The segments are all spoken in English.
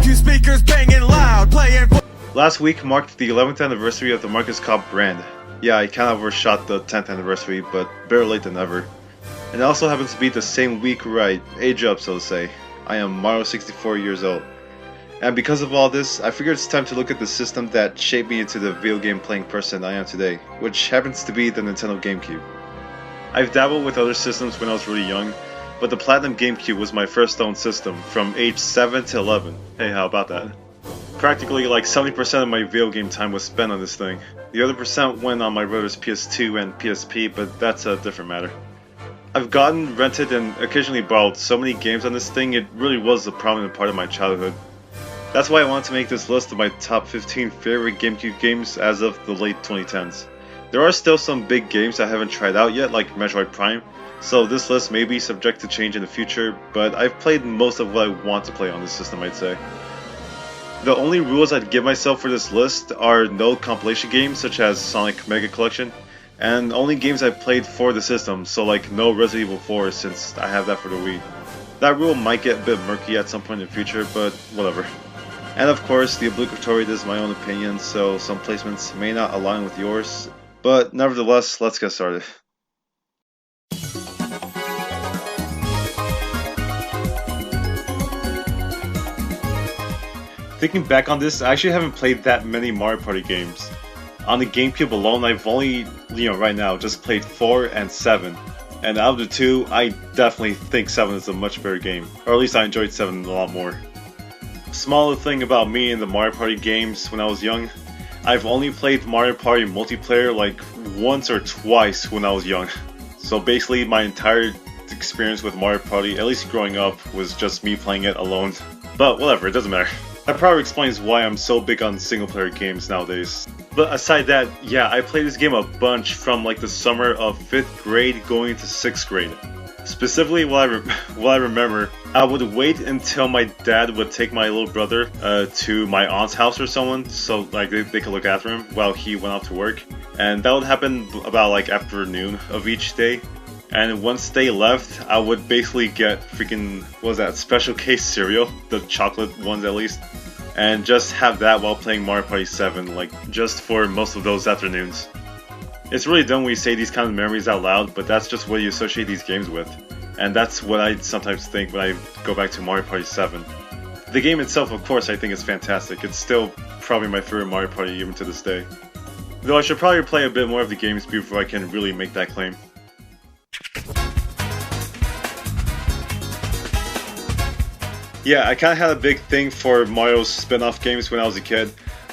Two speakers banging loud, playing. Last week marked the 11th anniversary of the markasscop brand. Yeah, I kind of overshot the 10th anniversary, but better late than never. And it also happens to be the same week where I age up, so to say. I am Mario 64 years old. And because of all this, I figured it's time to look at the system that shaped me into the video game playing person I am today, which happens to be the Nintendo GameCube. I've dabbled with other systems when I was really young, but the Platinum GameCube was my first owned system from age 7 to 11. Hey, how about that? Practically like 70% of my video game time was spent on this thing. The other percent went on my brother's PS2 and PSP, but that's a different matter. I've gotten, rented, and occasionally borrowed so many games on this thing, it really was a prominent part of my childhood. That's why I wanted to make this list of my top 15 favorite GameCube games as of the late 2010s. There are still some big games I haven't tried out yet, like Metroid Prime, so this list may be subject to change in the future, but I've played most of what I want to play on this system, I'd say. The only rules I'd give myself for this list are no compilation games such as Sonic Mega Collection, and only games I've played for the system, so like no Resident Evil 4 since I have that for the Wii. That rule might get a bit murky at some point in the future, but whatever. And of course, the obligatory is my own opinion, so some placements may not align with yours, but nevertheless, let's get started. Thinking back on this, I actually haven't played that many Mario Party games. On the GameCube alone, I've only, right now, just played 4 and 7. And out of the two, I definitely think 7 is a much better game. Or at least I enjoyed 7 a lot more. Small thing about me and the Mario Party games when I was young, I've only played Mario Party multiplayer like once or twice when I was young. So basically my entire experience with Mario Party, at least growing up, was just me playing it alone. But whatever, it doesn't matter. That probably explains why I'm so big on single player games nowadays. But aside that, yeah, I played this game a bunch from like the summer of 5th grade going to 6th grade. Specifically, what I remember, I would wait until my dad would take my little brother to my aunt's house or someone, so like they could look after him while he went off to work. And that would happen about like afternoon of each day. And once they left, I would basically get freaking, what was that, special case cereal, the chocolate ones at least, and just have that while playing Mario Party 7, like just for most of those afternoons. It's really dumb when you say these kind of memories out loud, but that's just what you associate these games with. And that's what I sometimes think when I go back to Mario Party 7. The game itself, of course, I think is fantastic. It's still probably my favorite Mario Party even to this day. Though I should probably play a bit more of the games before I can really make that claim. Yeah, I kinda had a big thing for Mario's spin-off games when I was a kid,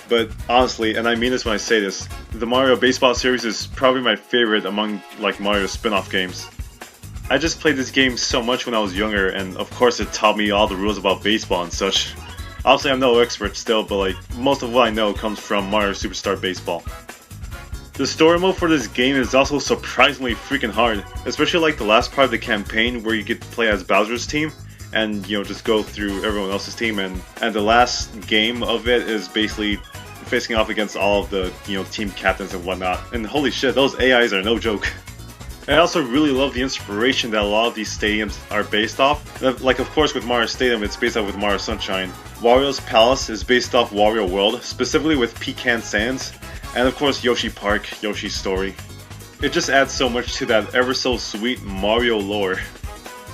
but honestly, and I mean this when I say this, the Mario Baseball series is probably my favorite among like Mario spin-off games. I just played this game so much when I was younger, and of course it taught me all the rules about baseball and such. Obviously I'm no expert still, but like most of what I know comes from Mario Superstar Baseball. The story mode for this game is also surprisingly freaking hard, especially like the last part of the campaign where you get to play as Bowser's team and just go through everyone else's team, and the last game of it is basically facing off against all of the team captains and whatnot. And holy shit, those AIs are no joke. I also really love the inspiration that a lot of these stadiums are based off. Like of course with Mario Stadium, it's based off with Mario Sunshine. Wario's Palace is based off Wario World, specifically with Pecan Sands, and of course Yoshi Park, Yoshi's Story. It just adds so much to that ever so sweet Mario lore.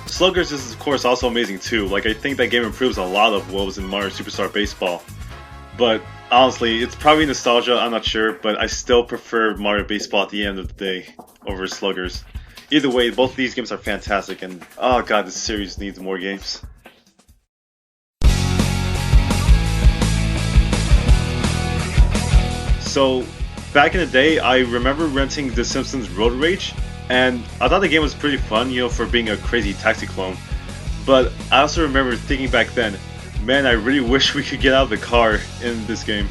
Sluggers is of course also amazing too. Like I think that game improves a lot of what was in Mario Superstar Baseball. But honestly, it's probably nostalgia, I'm not sure, but I still prefer Mario Baseball at the end of the day over Sluggers. Either way, both of these games are fantastic, and oh god, this series needs more games. So, back in the day, I remember renting The Simpsons Road Rage, and I thought the game was pretty fun, for being a crazy taxi clone. But I also remember thinking back then, man, I really wish we could get out of the car in this game.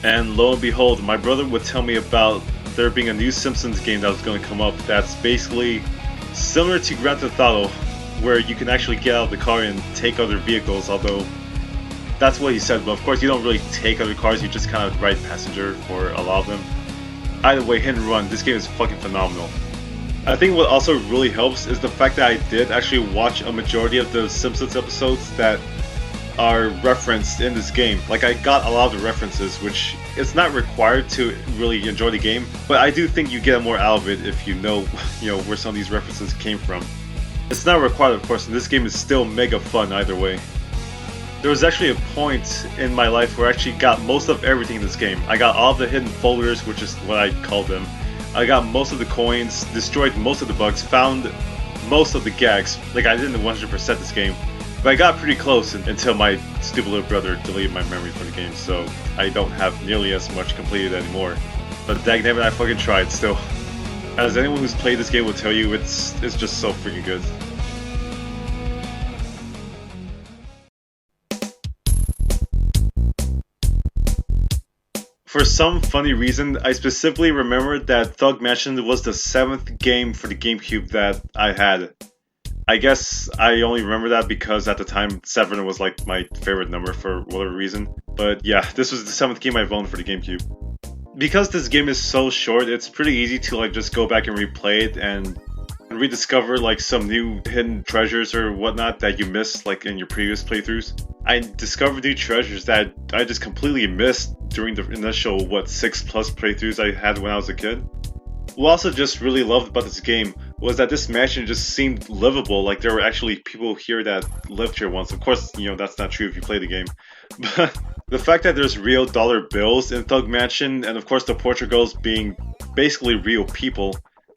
And lo and behold, my brother would tell me about there being a new Simpsons game that was going to come up that's basically similar to Grand Theft Auto, where you can actually get out of the car and take other vehicles, although that's what he said, but of course you don't really take other cars, you just kind of ride passenger for a lot of them. Either way, hit and run, this game is fucking phenomenal. I think what also really helps is the fact that I did actually watch a majority of the Simpsons episodes that are referenced in this game. Like, I got a lot of the references, which it's not required to really enjoy the game, but I do think you get more out of it if you know, where some of these references came from. It's not required, of course, and this game is still mega fun either way. There was actually a point in my life where I actually got most of everything in this game. I got all of the hidden folders, which is what I call them. I got most of the coins, destroyed most of the bugs, found most of the gags. Like, I didn't 100% this game, but I got pretty close until my stupid little brother deleted my memory for the game, so I don't have nearly as much completed anymore. But dagnabbit, I fucking tried still. As anyone who's played this game will tell you, it's just so freaking good. For some funny reason, I specifically remembered that Thug Mansion was the 7th game for the GameCube that I had. I guess I only remember that because at the time 7 was like my favorite number for whatever reason. But yeah, this was the 7th game I've owned for the GameCube. Because this game is so short, it's pretty easy to like just go back and replay it and rediscover like some new hidden treasures or whatnot that you missed like in your previous playthroughs. I discovered new treasures that I just completely missed during the initial 6+ playthroughs I had when I was a kid. What I also just really loved about this game was that this mansion just seemed livable, like there were actually people here that lived here once. Of course, that's not true if you play the game. But the fact that there's real dollar bills in Thug Mansion, and of course the Portugals being basically real people,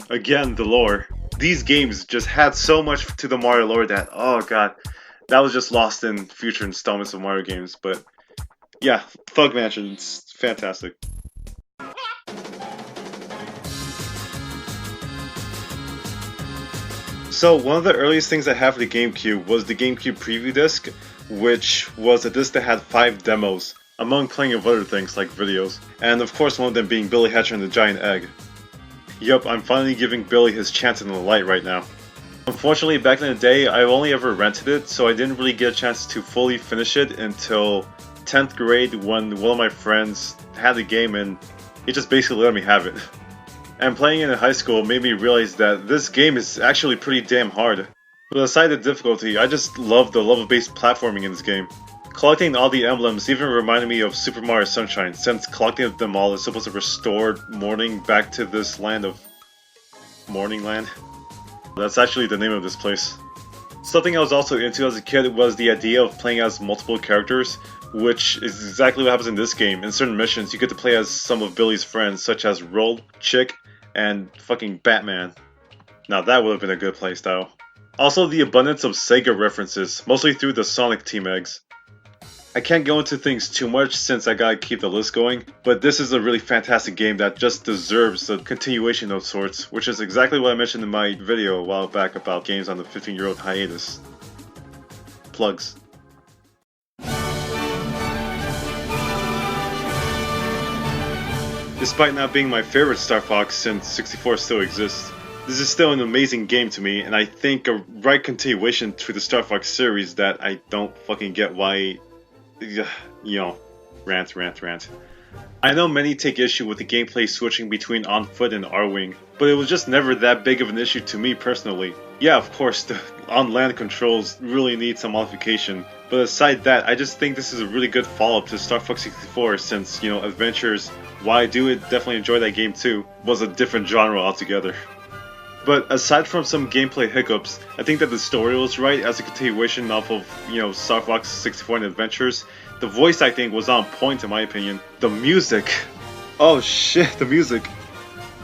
again, the lore. These games just had so much to the Mario lore that, oh god, that was just lost in future installments of Mario games. But yeah, Thug Mansion, it's fantastic. So one of the earliest things I had for the GameCube was the GameCube preview disc, which was a disc that had 5 demos, among plenty of other things like videos, and of course one of them being Billy Hatcher and the Giant Egg. Yup, I'm finally giving Billy his chance in the light right now. Unfortunately, back in the day, I've only ever rented it, so I didn't really get a chance to fully finish it until 10th grade when one of my friends had the game and he just basically let me have it. And playing it in high school made me realize that this game is actually pretty damn hard. But aside the difficulty, I just love the level-based platforming in this game. Collecting all the emblems even reminded me of Super Mario Sunshine, since collecting them all is supposed to restore morning back to this land of... Morning Land? That's actually the name of this place. Something I was also into as a kid was the idea of playing as multiple characters, which is exactly what happens in this game. In certain missions, you get to play as some of Billy's friends, such as Roll, Chick, and fucking Batman. Now that would have been a good playstyle. Also, the abundance of Sega references, mostly through the Sonic Team eggs. I can't go into things too much since I gotta keep the list going, but this is a really fantastic game that just deserves a continuation of sorts, which is exactly what I mentioned in my video a while back about games on the 15-year-old hiatus. Plugs. Despite not being my favorite Star Fox since 64 still exists, this is still an amazing game to me, and I think a right continuation to the Star Fox series that I don't fucking get why... rant. I know many take issue with the gameplay switching between on-foot and R-Wing, but it was just never that big of an issue to me personally. Yeah, of course, the on-land controls really need some modification, but aside that, I just think this is a really good follow-up to Star Fox 64 since, Adventures, while I do definitely enjoy that game too, was a different genre altogether. But aside from some gameplay hiccups, I think that the story was right as a continuation off of, Star Fox 64 and Adventures. The voice acting was on point in my opinion. The music! Oh shit, the music!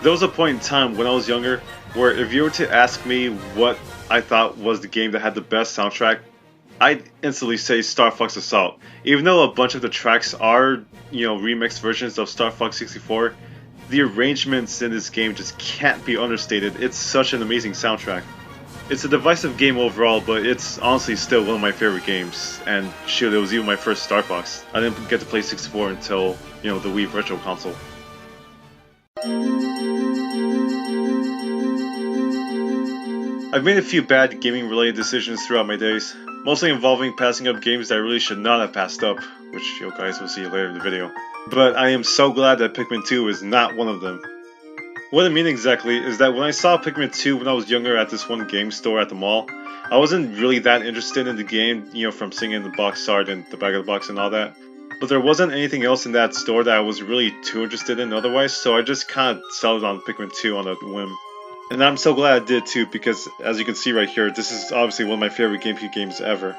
There was a point in time when I was younger where if you were to ask me what I thought was the game that had the best soundtrack, I'd instantly say Star Fox Assault. Even though a bunch of the tracks are, remixed versions of Star Fox 64, the arrangements in this game just can't be understated. It's such an amazing soundtrack. It's a divisive game overall, but it's honestly still one of my favorite games. And shoot, it was even my first Star Fox. I didn't get to play 64 until, the Wii Virtual Console. I've made a few bad gaming related decisions throughout my days, mostly involving passing up games that I really should not have passed up, which you guys will see later in the video. But I am so glad that Pikmin 2 is not one of them. What I mean exactly is that when I saw Pikmin 2 when I was younger at this one game store at the mall, I wasn't really that interested in the game, from seeing it in the box art and the back of the box and all that. But there wasn't anything else in that store that I was really too interested in otherwise, so I just kind of settled on Pikmin 2 on a whim. And I'm so glad I did too, because as you can see right here, this is obviously one of my favorite GameCube games ever.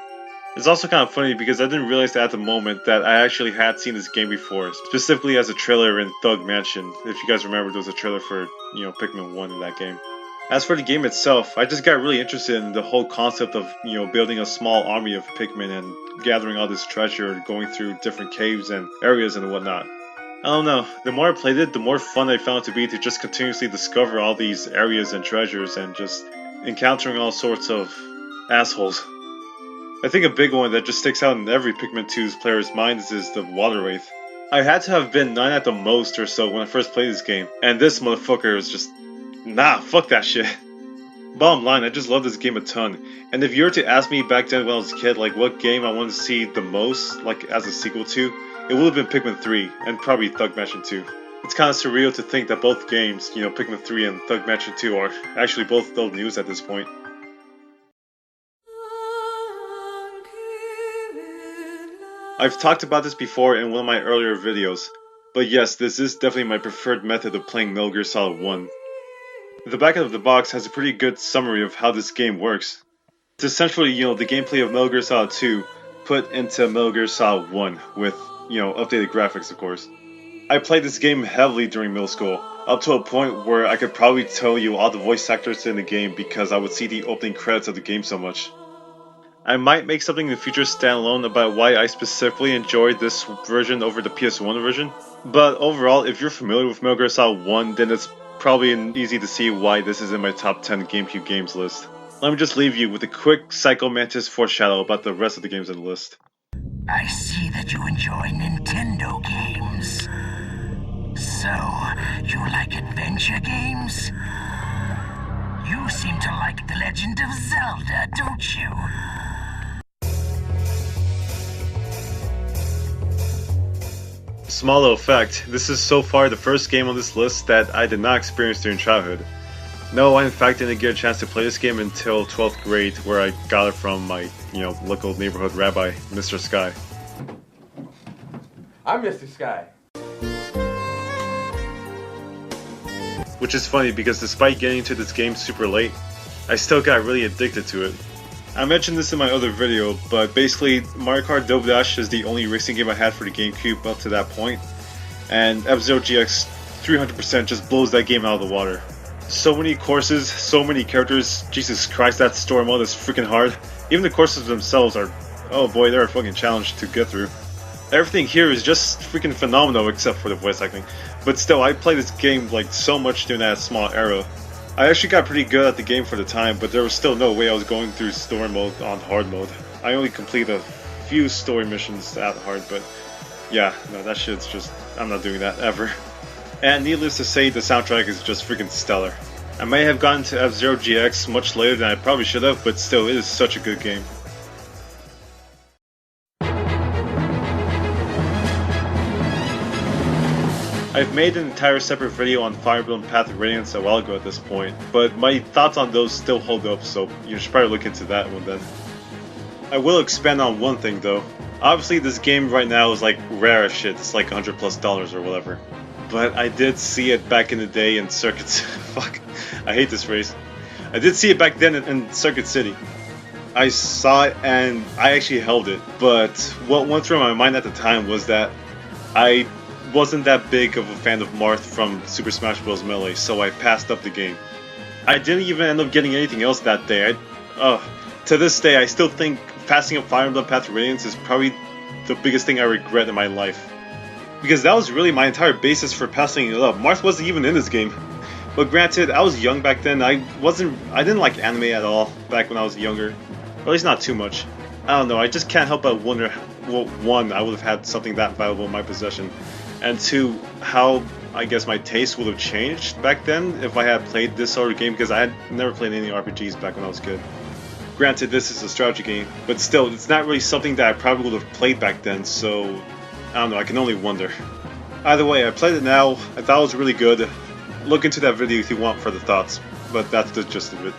It's also kind of funny because I didn't realize at the moment that I actually had seen this game before, specifically as a trailer in Thug Mansion. If you guys remember, there was a trailer for, Pikmin 1 in that game. As for the game itself, I just got really interested in the whole concept of, building a small army of Pikmin and gathering all this treasure, going through different caves and areas and whatnot. I don't know, the more I played it, the more fun I found it to be to just continuously discover all these areas and treasures and just encountering all sorts of assholes. I think a big one that just sticks out in every Pikmin 2's player's minds is the Water Wraith. I had to have been 9 at the most or so when I first played this game, and this motherfucker was just, nah, fuck that shit. Bottom line, I just love this game a ton, and if you were to ask me back then when I was a kid, like what game I wanted to see the most, like as a sequel to, it would have been Pikmin 3, and probably Thug Mansion 2. It's kind of surreal to think that both games, Pikmin 3 and Thug Mansion 2 are actually both old news at this point. I've talked about this before in one of my earlier videos, but yes, this is definitely my preferred method of playing Metal Gear Solid 1. The back of the box has a pretty good summary of how this game works. It's essentially, the gameplay of Metal Gear Solid 2 put into Metal Gear Solid 1 with, updated graphics of course. I played this game heavily during middle school, up to a point where I could probably tell you all the voice actors in the game because I would see the opening credits of the game so much. I might make something in the future standalone about why I specifically enjoyed this version over the PS1 version, but overall, if you're familiar with Metal Gear Solid 1, then it's probably easy to see why this is in my top 10 GameCube games list. Let me just leave you with a quick Psycho Mantis foreshadow about the rest of the games on the list. I see that you enjoy Nintendo games. So, you like adventure games? You seem to like The Legend of Zelda, don't you? Small little fact, this is so far the first game on this list that I did not experience during childhood. No, I in fact didn't get a chance to play this game until 12th grade, where I got it from my, local neighborhood rabbi, Mr. Sky. I'm Mr. Sky. Which is funny because despite getting into this game super late, I still got really addicted to it. I mentioned this in my other video, but basically Mario Kart Double Dash is the only racing game I had for the GameCube up to that point, and F-Zero GX 300% just blows that game out of the water. So many courses, so many characters, Jesus Christ, that story mode is freaking hard. Even the courses themselves are, oh boy, they're a fucking challenge to get through. Everything here is just freaking phenomenal except for the voice acting, but still, I played this game like so much during that small era. I actually got pretty good at the game for the time, but there was still no way I was going through story mode on hard mode. I only completed a few story missions at hard, but yeah, no, that shit's just, I'm not doing that ever. And needless to say, the soundtrack is just freaking stellar. I may have gotten to F-Zero GX much later than I probably should have, but still, it is such a good game. I've made an entire separate video on Fire Emblem Path of Radiance a while ago at this point, but my thoughts on those still hold up, so you should probably look into that one then. I will expand on one thing though. Obviously this game right now is like rare as shit, it's like $100+ or whatever. But I did see it back in the day in Circuit fuck, I hate this phrase. I did see it back then in Circuit City. I saw it and I actually held it, but what went through my mind at the time was that I wasn't that big of a fan of Marth from Super Smash Bros. Melee, so I passed up the game. I didn't even end up getting anything else that day. To this day, I still think passing up Fire Emblem Path of Radiance is probably the biggest thing I regret in my life. Because that was really my entire basis for passing it up. Marth wasn't even in this game. But granted, I was young back then. I didn't like anime at all back when I was younger. Or at least not too much. I don't know, I just can't help but wonder, well, one, I would have had something that valuable in my possession. And two, how I guess my taste would have changed back then if I had played this sort of game, because I had never played any RPGs back when I was a kid. Granted, this is a strategy game, but still, it's not really something that I probably would have played back then, so I don't know, I can only wonder. Either way, I played it now, I thought it was really good, look into that video if you want further thoughts, but that's the gist of it.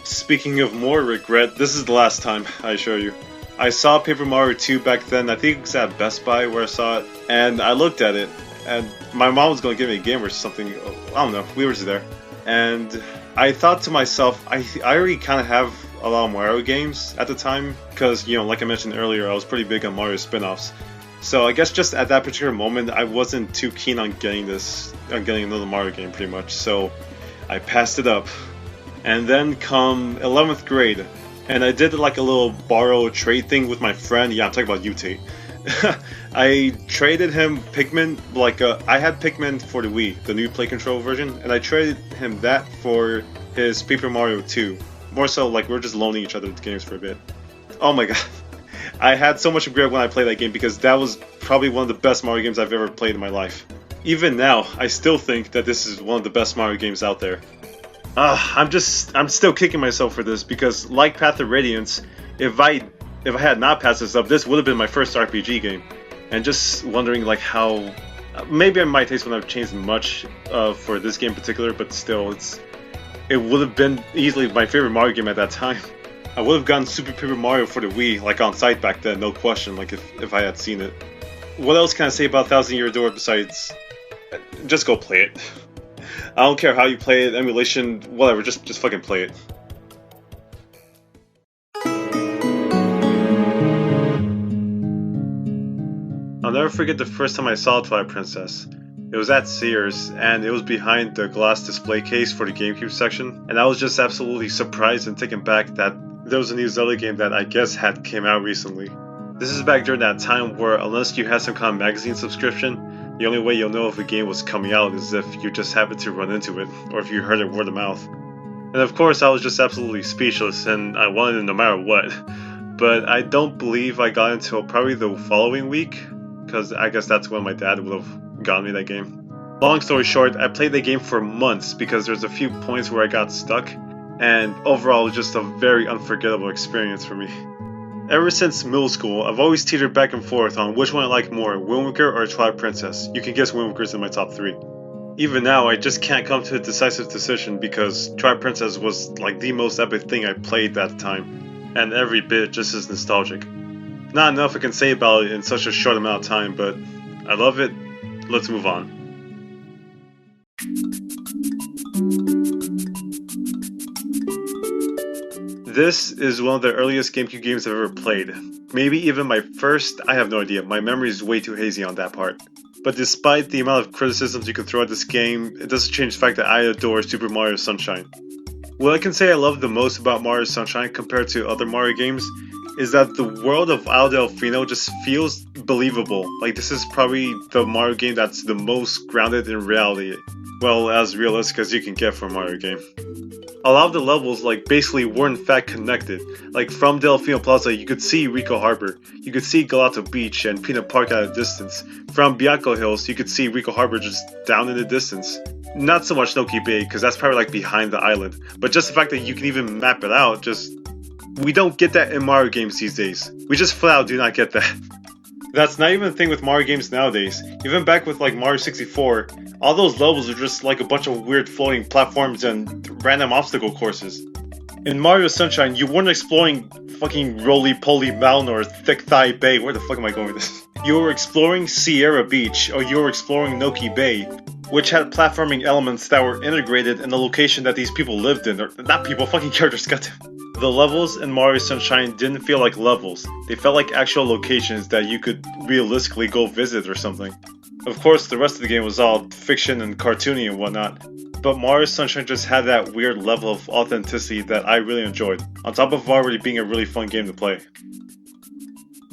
Speaking of more regret, this is the last time I show you. I saw Paper Mario 2 back then. I think it was at Best Buy where I saw it, and I looked at it, and my mom was going to give me a game or something. I don't know, we were just there. And I thought to myself, I already kind of have a lot of Mario games at the time, because, you know, like I mentioned earlier, I was pretty big on Mario spin-offs. So I guess just at that particular moment, I wasn't too keen on getting another Mario game pretty much, so I passed it up. And then come 11th grade, and I did like a little borrow trade thing with my friend. Yeah, I'm talking about you, Tate. I traded him Pikmin, I had Pikmin for the Wii, the new Play Control version, and I traded him that for his Paper Mario 2. More so, like, we're just loaning each other the games for a bit. Oh my god. I had so much regret when I played that game because that was probably one of the best Mario games I've ever played in my life. Even now, I still think that this is one of the best Mario games out there. I'm still kicking myself for this because, like Path of Radiance, if I had not passed this up, this would have been my first RPG game. And just wondering like how, maybe my taste wouldn't have changed much for this game in particular, but still, it would have been easily my favorite Mario game at that time. I would have gotten Super Paper Mario for the Wii, like on site back then, no question, like if I had seen it. What else can I say about Thousand Year Door besides, just go play it. I don't care how you play it, emulation, whatever, just fucking play it. I'll never forget the first time I saw Twilight Princess. It was at Sears, and it was behind the glass display case for the GameCube section, and I was just absolutely surprised and taken back that there was a new Zelda game that I guess had came out recently. This is back during that time where unless you had some kind of magazine subscription, the only way you'll know if a game was coming out is if you just happened to run into it, or if you heard it word of mouth. And of course I was just absolutely speechless, and I wanted it no matter what. But I don't believe I got it until probably the following week, because I guess that's when my dad would have gotten me that game. Long story short, I played the game for months because there's a few points where I got stuck, and overall it was just a very unforgettable experience for me. Ever since middle school, I've always teetered back and forth on which one I like more, Wind Waker or Twilight Princess. You can guess Wind Waker's in my top 3. Even now, I just can't come to a decisive decision because Twilight Princess was like the most epic thing I played at the time, and every bit just as nostalgic. Not enough I can say about it in such a short amount of time, but I love it. Let's move on. This is one of the earliest GameCube games I've ever played. Maybe even my first, I have no idea, my memory is way too hazy on that part. But despite the amount of criticisms you can throw at this game, it doesn't change the fact that I adore Super Mario Sunshine. What I can say I love the most about Mario Sunshine compared to other Mario games is that the world of Isle Delfino just feels believable. Like, this is probably the Mario game that's the most grounded in reality. Well, as realistic as you can get for a Mario game. A lot of the levels basically were in fact connected. Like, from Delfino Plaza you could see Rico Harbor, you could see Galato Beach and Peanut Park at a distance. From Bianco Hills you could see Rico Harbor just down in the distance. Not so much Noki Bay, because that's probably behind the island, but just the fact that you can even map it out, we don't get that in Mario games these days. We just flat out do not get that. That's not even a thing with Mario games nowadays. Even back with Mario 64, all those levels are just a bunch of weird floating platforms and random obstacle courses. In Mario Sunshine, you weren't exploring fucking Roly-Poly Mountain or Thick Thigh Bay. Where the fuck am I going with this? You were exploring Sierra Beach, or you were exploring Noki Bay, which had platforming elements that were integrated in the location that these people lived in. Or not people, fucking characters, goddamn. The levels in Mario Sunshine didn't feel like levels. They felt like actual locations that you could realistically go visit or something. Of course, the rest of the game was all fiction and cartoony and whatnot, but Mario Sunshine just had that weird level of authenticity that I really enjoyed, on top of already being a really fun game to play.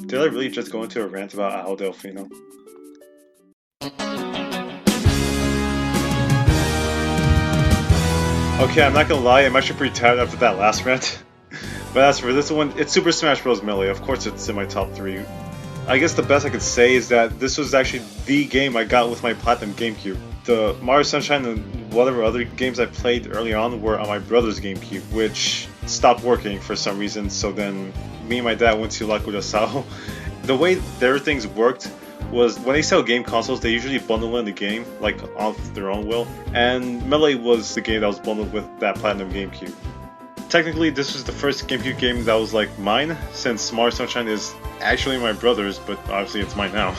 Did I really just go into a rant about Isle Delfino? Okay, I'm not gonna lie, I'm actually pretty tired after that last rant. But as for this one, it's Super Smash Bros. Melee. Of course it's in my top 3. I guess the best I could say is that this was actually the game I got with my Platinum GameCube. The Mario Sunshine and whatever other games I played early on were on my brother's GameCube, which stopped working for some reason, so then me and my dad went to La Curaçao The way their things worked was when they sell game consoles, they usually bundle in the game, like off their own will, and Melee was the game that was bundled with that Platinum GameCube. Technically, this was the first GameCube game that was like mine, since Mario Sunshine is actually my brother's, but obviously it's mine now.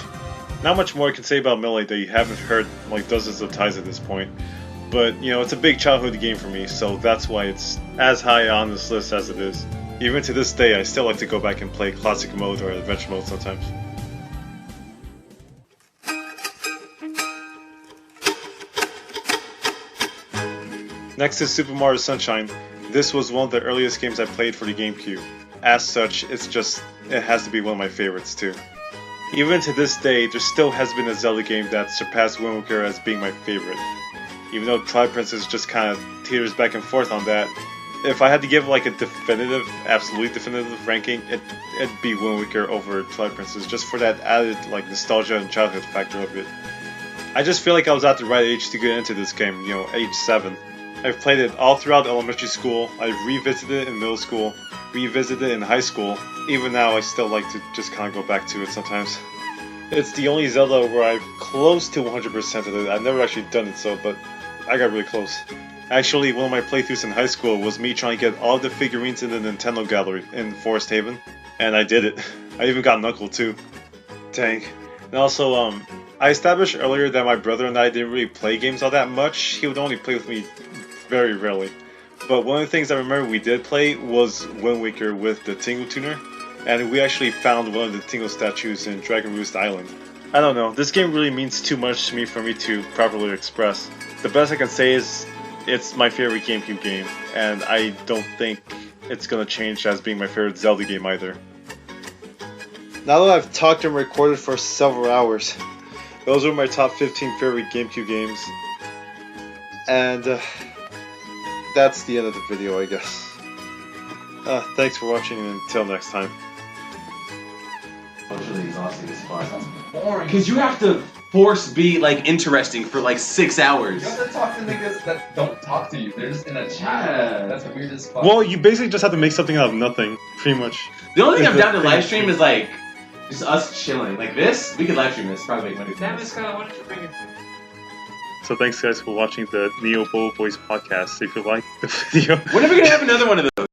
Not much more I can say about Melee that you haven't heard like dozens of times at this point, but you know, it's a big childhood game for me, so that's why it's as high on this list as it is. Even to this day, I still like to go back and play Classic Mode or Adventure Mode sometimes. Next is Super Mario Sunshine. This was one of the earliest games I played for the GameCube. As such, it has to be one of my favorites too. Even to this day, there still has been a Zelda game that surpassed Wind Waker as being my favorite. Even though Twilight Princess just kind of teeters back and forth on that, if I had to give like a absolute definitive ranking, it'd be Wind Waker over Twilight Princess, just for that added like nostalgia and childhood factor of it. I just feel like I was at the right age to get into this game, you know, age 7. I've played it all throughout elementary school, I've revisited it in middle school, revisited it in high school. Even now I still like to just kind of go back to it sometimes. It's the only Zelda where I've close to 100% of it. I've never actually done it so, but I got really close. Actually, one of my playthroughs in high school was me trying to get all the figurines in the Nintendo gallery in Forest Haven, and I did it. I even got Knuckle too. Dang. And also, I established earlier that my brother and I didn't really play games all that much. He would only play with me very rarely. But one of the things I remember we did play was Wind Waker with the Tingle Tuner, and we actually found one of the Tingle statues in Dragon Roost Island. I don't know, this game really means too much to me for me to properly express. The best I can say is it's my favorite GameCube game, and I don't think it's gonna change as being my favorite Zelda game either. Now that I've talked and recorded for several hours, those were my top 15 favorite GameCube games, and that's the end of the video, I guess. Thanks for watching, and until next time. Socially exhausting as fuck. That's boring. Because you have to force be like interesting for like 6 hours. You have to talk to niggas that don't talk to you. They're just in a chat. Yeah. That's weird as fuck. Well, you basically just have to make something out of nothing, pretty much. The only thing I'm down to live stream is like just us chilling. Like this, we could live stream this. Probably make money. Damn it, Scott, why don't you bring it? So thanks guys for watching the Neo Bobo Boys podcast. If you like the video, When are we gonna have another one of those?